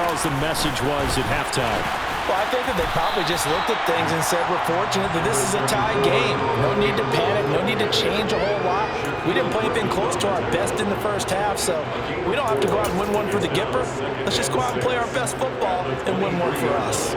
Charles, the message was at halftime? Well, I think that they probably just looked at things and said, we're fortunate that this is a tie game. No need to panic, no need to change a whole lot. We didn't play anything close to our best in the first half, so we don't have to go out and win one for the Gipper. Let's just go out and play our best football and win one for us.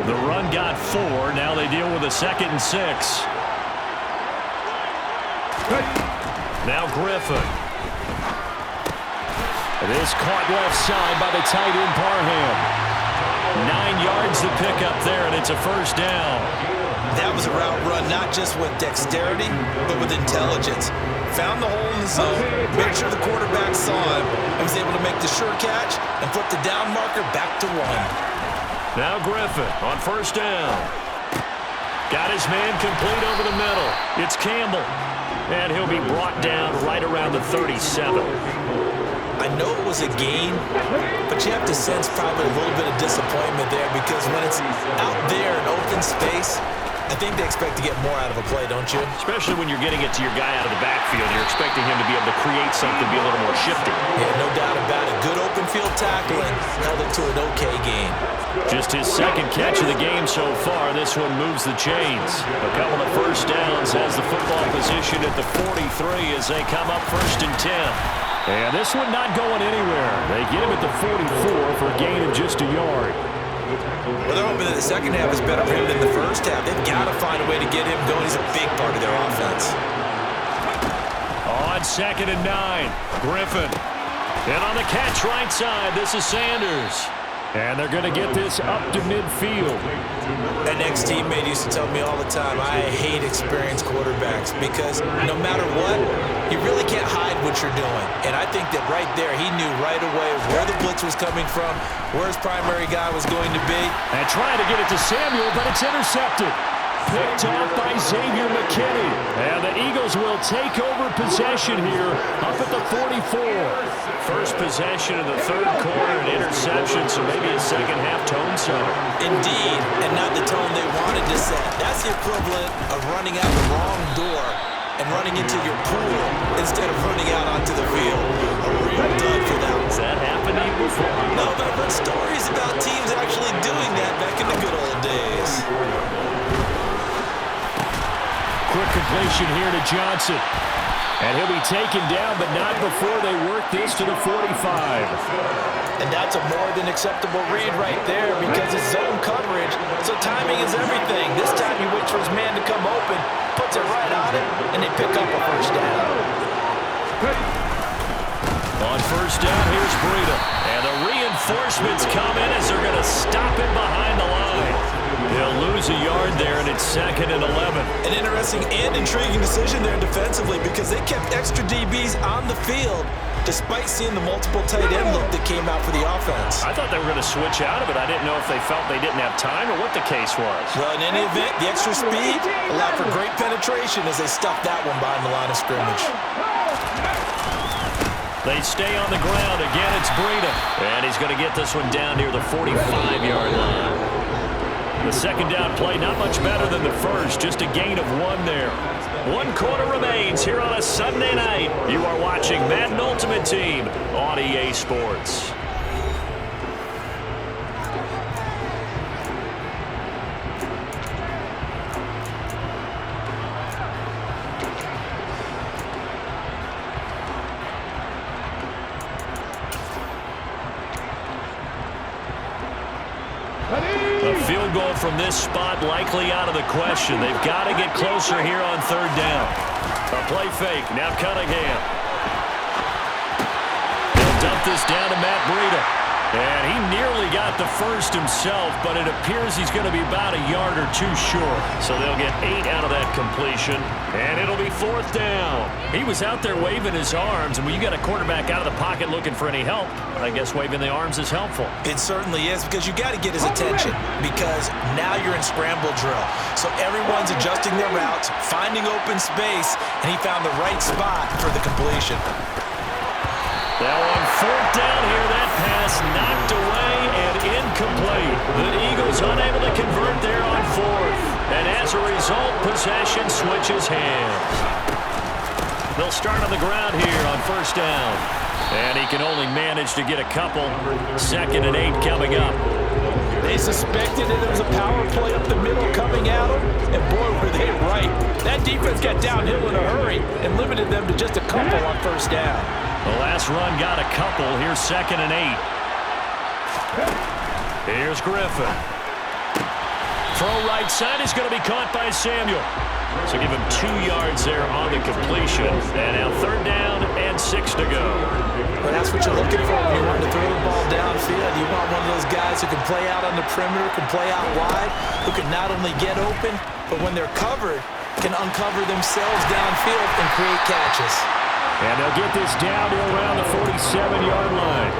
The run got 4. Now they deal with a 2nd and 6. Now Griffin. It is caught left side by the tight end Parham. 9 yards to pick up there, and it's a first down. That was a route run, not just with dexterity, but with intelligence. Found the hole in the zone, made sure the quarterback saw him, and was able to make the sure catch and flip the down marker back to 1. Now Griffin on first down. Got his man complete over the middle. It's Campbell. And he'll be brought down right around the 37. I know it was a gain, but you have to sense probably a little bit of disappointment there because when it's out there in open space, I think they expect to get more out of a play, don't you? Especially when you're getting it to your guy out of the backfield. You're expecting him to be able to create something, be a little more shifty. Yeah, no doubt about it. Good open field tackling held it to an okay game. Just his 2nd catch of the game so far. This one moves the chains. A couple of first downs, has the football position at the 43 as they come up 1st and 10. And this one not going anywhere. They get him at the 44 for a gain of just a yard. Well, they're hoping that the second half is better for him than the first half. They've got to find a way to get him going. He's a big part of their offense. On 2nd and 9, Griffin. And on the catch right side, this is Sanders. And they're going to get this up to midfield. An ex-teammate used to tell me all the time, I hate experienced quarterbacks because no matter what, you really can't hide what you're doing. And I think that right there, he knew right away where the blitz was coming from, where his primary guy was going to be. And trying to get it to Samuel, but it's intercepted. Picked off by Xavier McKinney. And the Eagles will take over possession here up at the 44. First possession of the 3rd quarter, an interception, so maybe a second half tone setter. Indeed, and not the tone they wanted to set. That's the equivalent of running out the wrong door and running into your pool instead of running out onto the field. A real dud for them. Has that happened to you before? No, but I've heard stories about teams actually doing that back in the good old days. Quick completion here to Johnson. And he'll be taken down, but not before they work this to the 45. And that's a more than acceptable read right there because it's zone coverage, so timing is everything. This time he waits for his man to come open, puts it right on him, and they pick up a first down. On first down, here's Breida. And the reinforcements come in as they're going to stop him behind the line. He'll lose a yard there, and it's 2nd and 11. An interesting and intriguing decision there defensively because they kept extra DBs on the field despite seeing the multiple tight end look that came out for the offense. I thought they were going to switch out of it. I didn't know if they felt they didn't have time or what the case was. Well, in any event, the extra speed allowed for great penetration as they stuffed that one behind the line of scrimmage. They stay on the ground. Again, it's Breida. And he's going to get this one down near the 45-yard line. The second down play not much better than the first. Just a gain of 1 there. 1 quarter remains here on a Sunday night. You are watching Madden Ultimate Team on EA Sports. A field goal from this spot likely out of the question. They've got to get closer here on 3rd down. A play fake. Now Cunningham. They'll dump this down to Matt Breida. And he nearly got the first himself, but it appears he's going to be about a yard or 2 short. So they'll get 8 out of that completion, and it'll be 4th down. He was out there waving his arms, and when you got a quarterback out of the pocket looking for any help, I guess waving the arms is helpful. It certainly is because you got to get his attention because now you're in scramble drill. So everyone's adjusting their routes, finding open space, and he found the right spot for the completion. Now on 4th down here, that pass knocked away and incomplete. The Eagles unable to convert there on 4th. And as a result, possession switches hands. They'll start on the ground here on 1st down. And he can only manage to get a couple. 2nd and 8 coming up. They suspected that there was a power play up the middle coming at them, and boy, were they right. That defense got downhill in a hurry and limited them to just a couple on 1st down. The last run got a couple. Here's 2nd and 8. Here's Griffin. Throw right side is going to be caught by Samuel. So give him 2 yards there on the completion. And now 3rd down and 6 to go. Well, that's what you're looking for when you want to throw the ball downfield. You want one of those guys who can play out on the perimeter, can play out wide, who can not only get open, but when they're covered, can uncover themselves downfield and create catches. And they'll get this down to around the 47-yard line.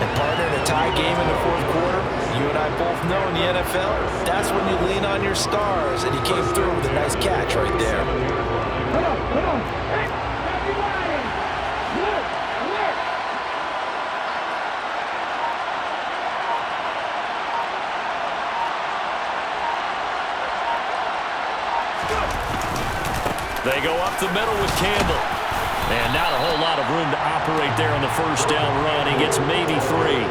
And partner, in a tie game in the 4th quarter, you and I both know in the NFL, that's when you lean on your stars, and he came through with a nice catch right there. Come on. Hey, everybody. Look. They go up the middle with Campbell. And not a whole lot of room to operate there on the 1st down run. He gets maybe 3.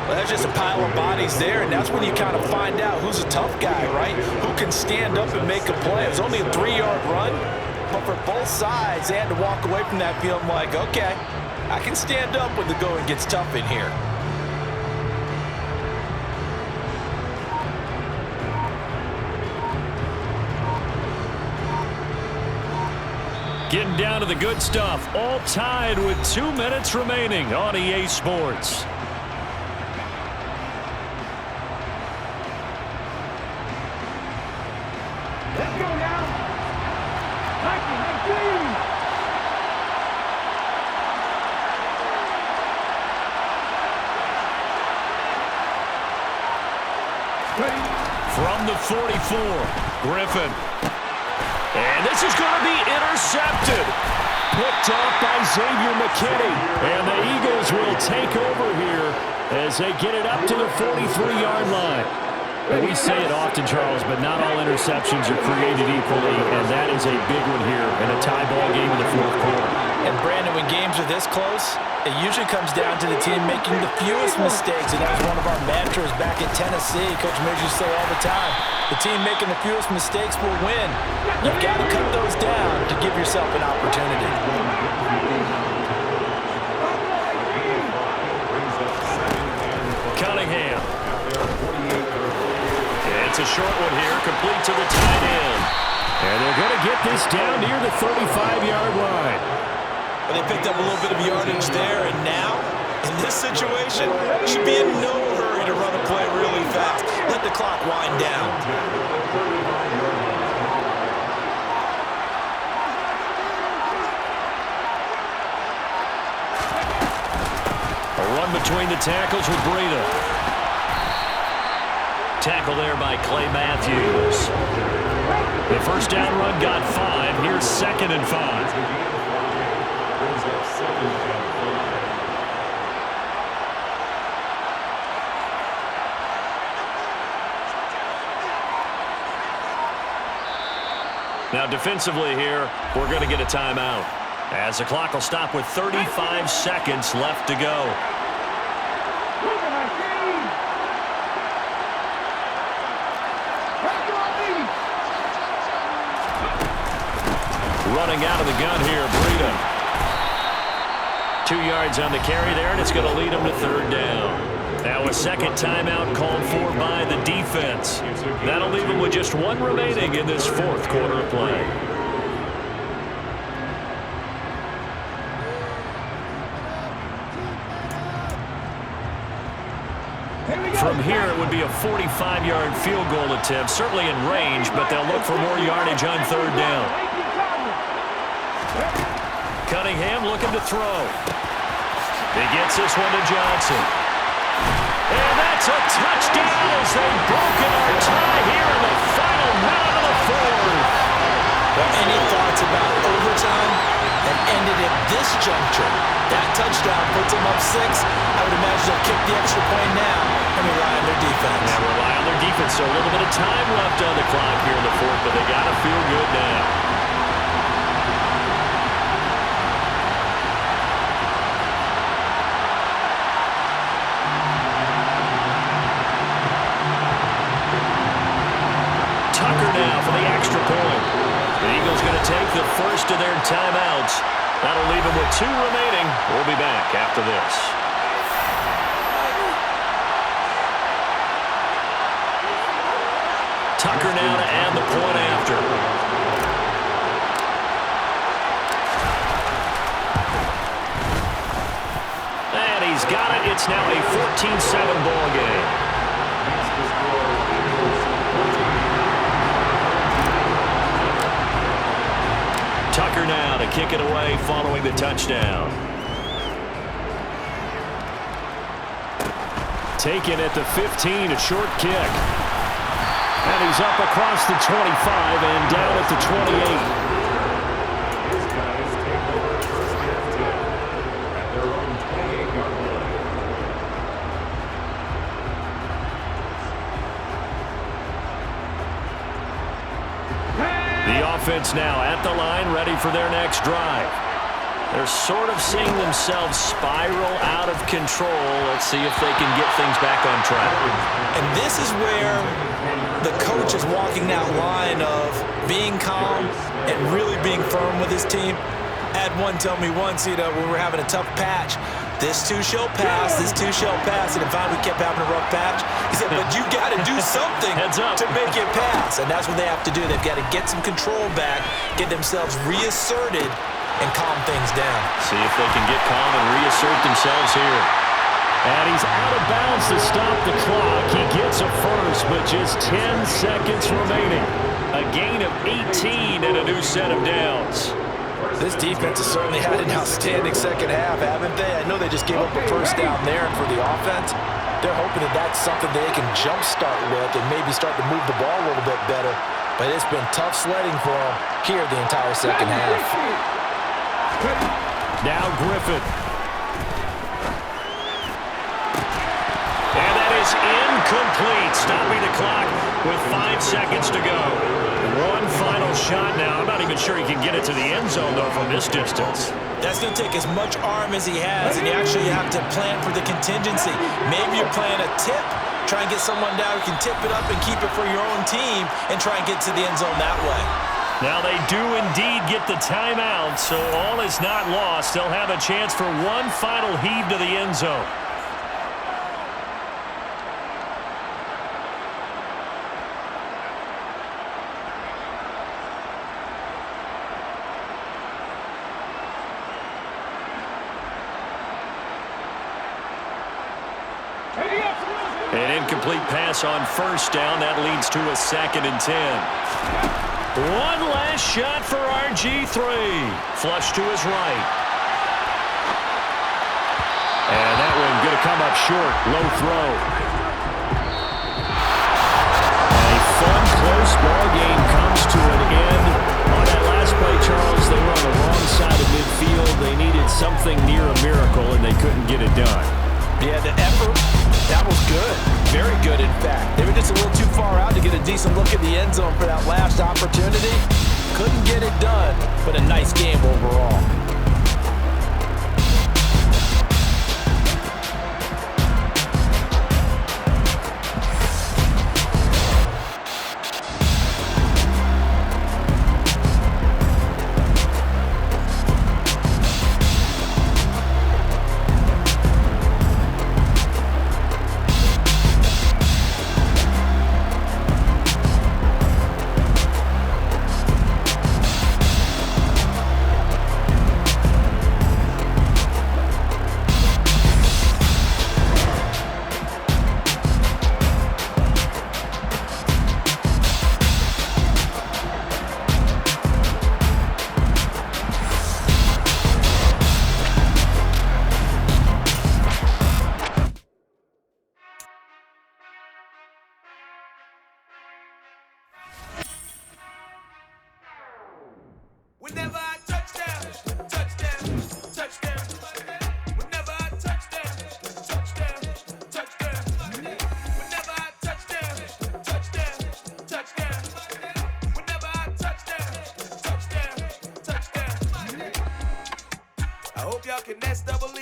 Well, that's just a pile of bodies there, and that's when you kind of find out who's a tough guy, right? Who can stand up and make a play. It was only a 3-yard run, but for both sides, they had to walk away from that field like, okay, I can stand up when the going gets tough in here. Getting down to the good stuff. All tied with 2 minutes remaining on EA Sports. Let's go now. From the 44, Griffin. And this is going to be intercepted. Picked off by Xavier McKinney. And the Eagles will take over here as they get it up to the 43-yard line. And we say it often, Charles, but not all interceptions are created equally, and that is a big one here in a tie ball game in the 4th quarter. And, Brandon, when games are this close, it usually comes down to the team making the fewest mistakes, and that was one of our mantras back at Tennessee. Coach Midge used to say all the time, the team making the fewest mistakes will win. You've got to cut those down to give yourself an opportunity. Cunningham. It's a short one here, complete to the tight end. And they're going to get this down near the 35-yard line. Well, they picked up a little bit of yardage there, and now, in this situation, should be in no hurry to run a play really fast. Let the clock wind down. A run between the tackles with Breida. Tackle there by Clay Matthews. The 1st down run got 5. Here's 2nd and 5. Now defensively here, we're going to get a timeout, as the clock will stop with 35 seconds left to go. Running out of the gun here, Breida. 2 yards on the carry there, and it's going to lead them to 3rd down. Now a 2nd timeout called for by the defense. That'll leave them with just 1 remaining in this 4th quarter of play. From here, it would be a 45-yard field goal attempt, certainly in range, but they'll look for more yardage on 3rd down. Cunningham looking to throw. He gets this one to Johnson. And that's a touchdown as they've broken our tie here in the final minute of the 4th. Well, any thoughts about overtime that ended at this juncture? That touchdown puts them up 6. I would imagine they'll kick the extra point now and rely on their defense. Yeah, rely on their defense. So a little bit of time left on the clock here in the 4th, but they got to feel good now. is going to take the first of their timeouts. That'll leave them with 2 remaining. We'll be back after this. Tucker now to add the point after. And he's got it. It's now a 14-7 ball game. Tucker now to kick it away following the touchdown. Taken at the 15, a short kick. And he's up across the 25 and down at the 28. Offense now at the line, ready for their next drive. They're sort of seeing themselves spiral out of control. Let's see if they can get things back on track. And this is where the coach is walking that line of being calm and really being firm with his team. I had one tell me once, when we were having a tough patch, this too shall pass, this too shall pass, and if we kept having a rough patch, he said, but you got to do something to make it pass, and that's what they have to do. They've got to get some control back, get themselves reasserted, and calm things down. See if they can get calm and reassert themselves here. And he's out of bounds to stop the clock. He gets a first, but just 10 seconds remaining. A gain of 18 and a new set of downs. This defense has certainly had an outstanding second half, haven't they? I know they just gave up a first down there, and for the offense, they're hoping that that's something they can jumpstart with and maybe start to move the ball a little bit better. But it's been tough sledding for them here the entire second half. Now Griffin. And that is incomplete, stopping the clock with 5 seconds to go. One final shot now. I'm not even sure he can get it to the end zone, though, from this distance. That's going to take as much arm as he has, and you actually have to plan for the contingency. Maybe you're playing a tip. Try and get someone down who can tip it up and keep it for your own team and try and get to the end zone that way. Now they do indeed get the timeout, so all is not lost. They'll have a chance for one final heave to the end zone. An incomplete pass on first down. That leads to a 2nd and 10. One last shot for RG3. Flush to his right. And that one going to come up short. Low throw. A fun, close ball game comes to an end. On that last play, Charles, they were on the wrong side of midfield. They needed something near a miracle, and they couldn't get it done. Yeah, the effort, that was good. Very good, in fact. They were just a little too far out to get a decent look at the end zone for that last opportunity. Couldn't get it done, but a nice game overall. Whenever I touchdown, touchdown, touchdown. Whenever I touchdown, touchdown, touchdown. Whenever I touchdown, touchdown, touchdown. Whenever I touchdown, touchdown, touchdown. I hope y'all can next double